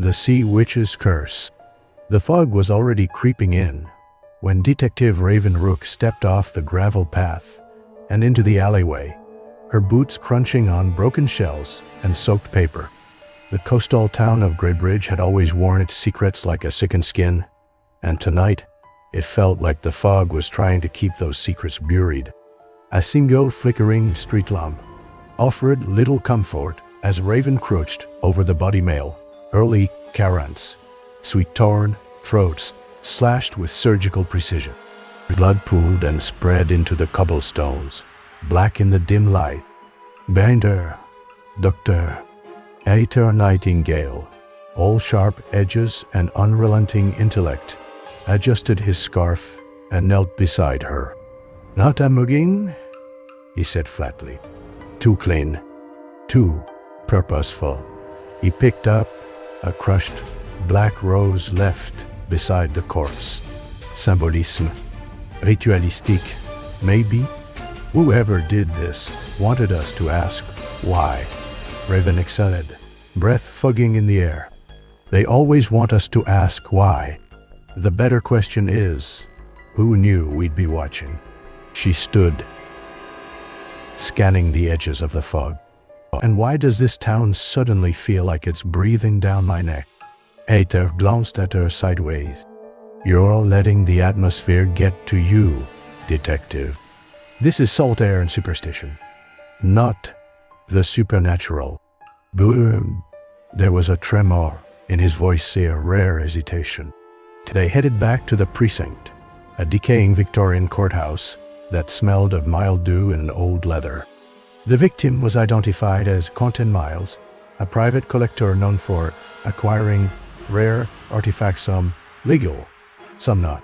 The Sea Witch's Curse. The fog was already creeping in when Detective Raven Rook stepped off the gravel path and into the alleyway, her boots crunching on broken shells and soaked paper. The coastal town of Greybridge had always worn its secrets like a sickened skin, and tonight it felt like the fog was trying to keep those secrets buried. A single flickering street lamp offered little comfort as Raven crouched over the body mail. Early Karens, sweet-torn throats slashed with surgical precision. Blood pooled and spread into the cobblestones, black in the dim light. Binder, Dr. Aether Nightingale, all sharp edges and unrelenting intellect, adjusted his scarf and knelt beside her. "Not a mugging?" he said flatly. "Too clean, too purposeful." He picked up a crushed black rose left beside the corpse. Symbolisme, ritualistique, maybe? Whoever did this wanted us to ask why. Raven exhaled, breath fogging in the air. They always want us to ask why. The better question is, who knew we'd be watching? She stood, scanning the edges of the fog. And why does this town suddenly feel like it's breathing down my neck? Aether glanced at her sideways. "You're letting the atmosphere get to you, detective. This is salt air and superstition, not the supernatural." Boom. There was a tremor in his voice, a rare hesitation. They headed back to the precinct, a decaying Victorian courthouse that smelled of mildew and old leather. The victim was identified as Quentin Miles, a private collector known for acquiring rare artifacts, some legal, some not.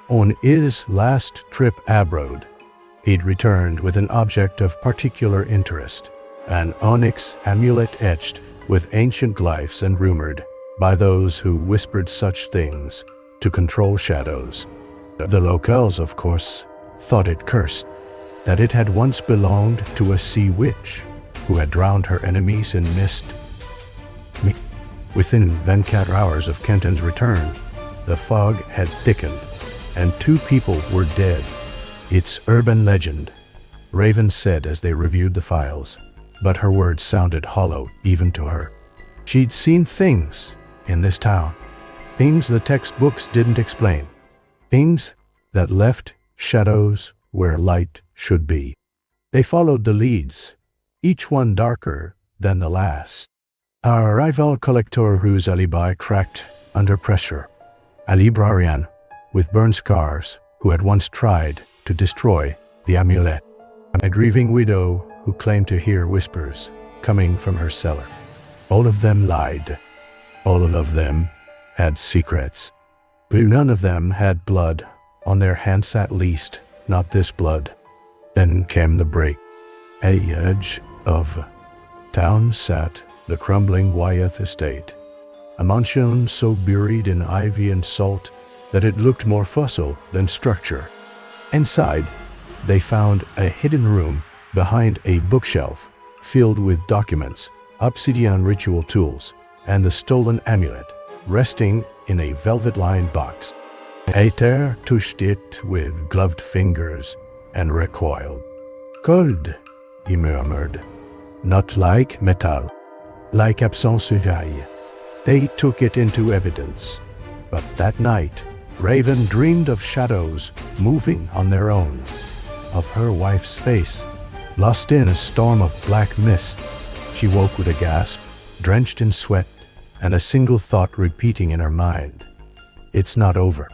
On his last trip abroad, he'd returned with an object of particular interest, an onyx amulet etched with ancient glyphs and rumored by those who whispered such things to control shadows. The locals, of course, thought it cursed, that it had once belonged to a sea witch who had drowned her enemies in mist. Within 24 hours of Kenton's return, the fog had thickened, and 2 people were dead. "It's urban legend," Raven said as they reviewed the files, but her words sounded hollow even to her. She'd seen things in this town, things the textbooks didn't explain, things that left shadows where light should be. They followed the leads, each one darker than the last. Our rival collector whose alibi cracked under pressure. A librarian with burn scars who had once tried to destroy the amulet. A grieving widow who claimed to hear whispers coming from her cellar. All of them lied. All of them had secrets. But none of them had blood on their hands, at least not this blood. Then came the break. At the edge of town sat the crumbling Wyeth estate, a mansion so buried in ivy and salt that it looked more fossil than structure. Inside, they found a hidden room behind a bookshelf filled with documents, obsidian ritual tools, and the stolen amulet resting in a velvet-lined box. Aether touched it with gloved fingers and recoiled. "Cold," he murmured. "Not like metal, like absence d'oeil." They took it into evidence. But that night, Raven dreamed of shadows moving on their own, of her wife's face, lost in a storm of black mist. She woke with a gasp, drenched in sweat, and a single thought repeating in her mind. "It's not over."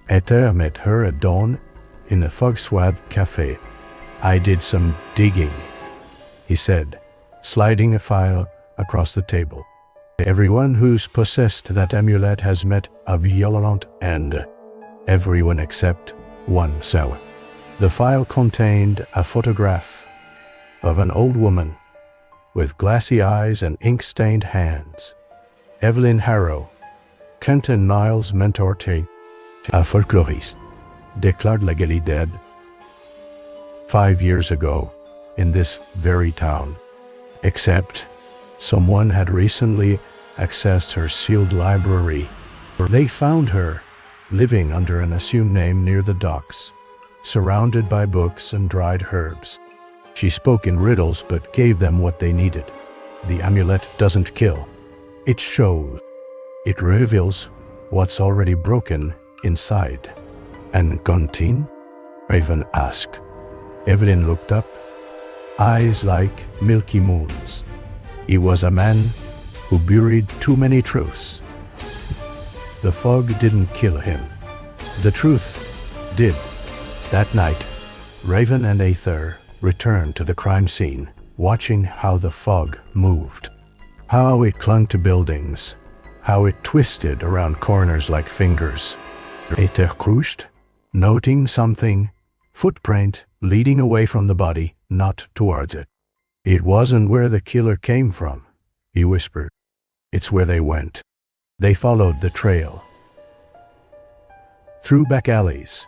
Aether met her at dawn in a fog-swathed cafe. "I did some digging," he said, sliding a file across the table. "Everyone who's possessed that amulet has met a violent end. Everyone except one soul." The file contained a photograph of an old woman with glassy eyes and ink-stained hands. Evelyn Harrow, Kenton Miles' mentor, a folkloriste, declared legally dead 5 years ago in this very town. Except someone had recently accessed her sealed library. They found her, living under an assumed name near the docks, surrounded by books and dried herbs. She spoke in riddles but gave them what they needed. The amulet doesn't kill. It shows. It reveals what's already broken inside. And Guntin? Raven asked. Evelyn looked up, eyes like milky moons. He was a man who buried too many truths. The fog didn't kill him. The truth did. That night, Raven and Aether returned to the crime scene, watching how the fog moved. How it clung to buildings. How it twisted around corners like fingers. Aether crouched, noting something. Footprint leading away from the body, not towards it. It wasn't where the killer came from, he whispered. It's where they went. They followed the trail. Through back alleys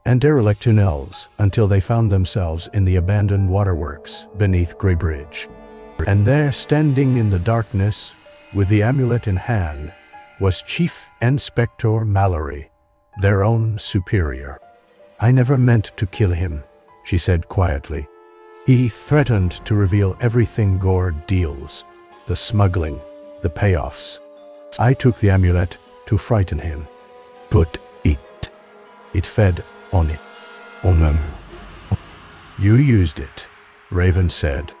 and derelict tunnels until they found themselves in the abandoned waterworks beneath Grey Bridge. And there, standing in the darkness, with the amulet in hand, was Chief Inspector Mallory, their own superior. I never meant to kill him, she said quietly. He threatened to reveal everything Gore deals, the smuggling, the payoffs. I took the amulet to frighten him. But it fed on it. On them. You used it, Raven said.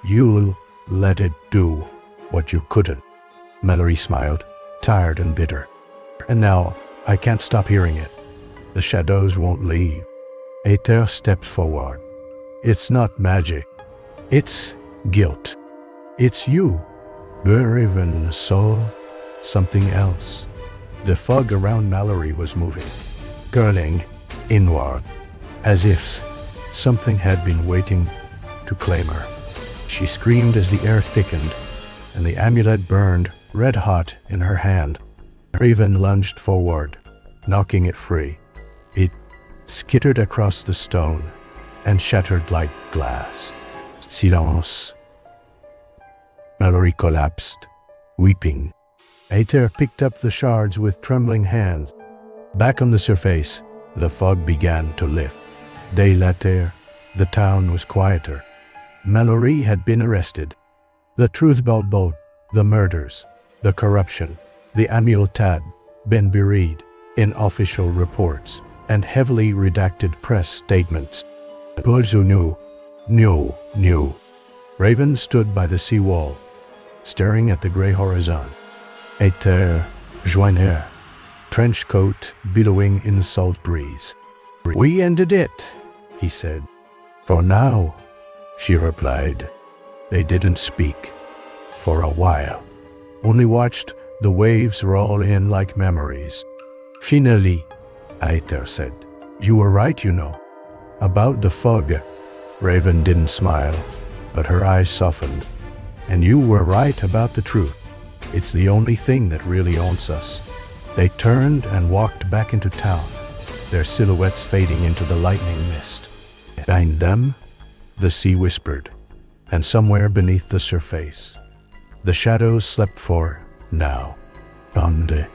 You'll let it do what you couldn't. Mallory smiled, tired and bitter. And now, I can't stop hearing it. The shadows won't leave. Aether stepped forward. It's not magic. It's guilt. It's you. Raven saw something else. The fog around Mallory was moving, curling inward, as if something had been waiting to claim her. She screamed as the air thickened, and the amulet burned red hot in her hand. Raven lunged forward, knocking it free. It skittered across the stone and shattered like glass. Silence. Mallory collapsed, weeping. Aether picked up the shards with trembling hands. Back on the surface, the fog began to lift. Day later, the town was quieter. Mallory had been arrested. The truth about both the murders, the corruption, the amulet had been buried in official reports and heavily redacted press statements. Those who knew. Raven stood by the seawall, staring at the gray horizon. Aether joined her, trench coat billowing in the salt breeze. We ended it, he said. For now, she replied. They didn't speak for a while, only watched the waves roll in like memories. Finally, Aether said, you were right, you know. About the fog. Raven didn't smile, but her eyes softened. And you were right about the truth. It's the only thing that really owns us. They turned and walked back into town, their silhouettes fading into the lightning mist. Behind them, the sea whispered, and somewhere beneath the surface, the shadows slept for now. On the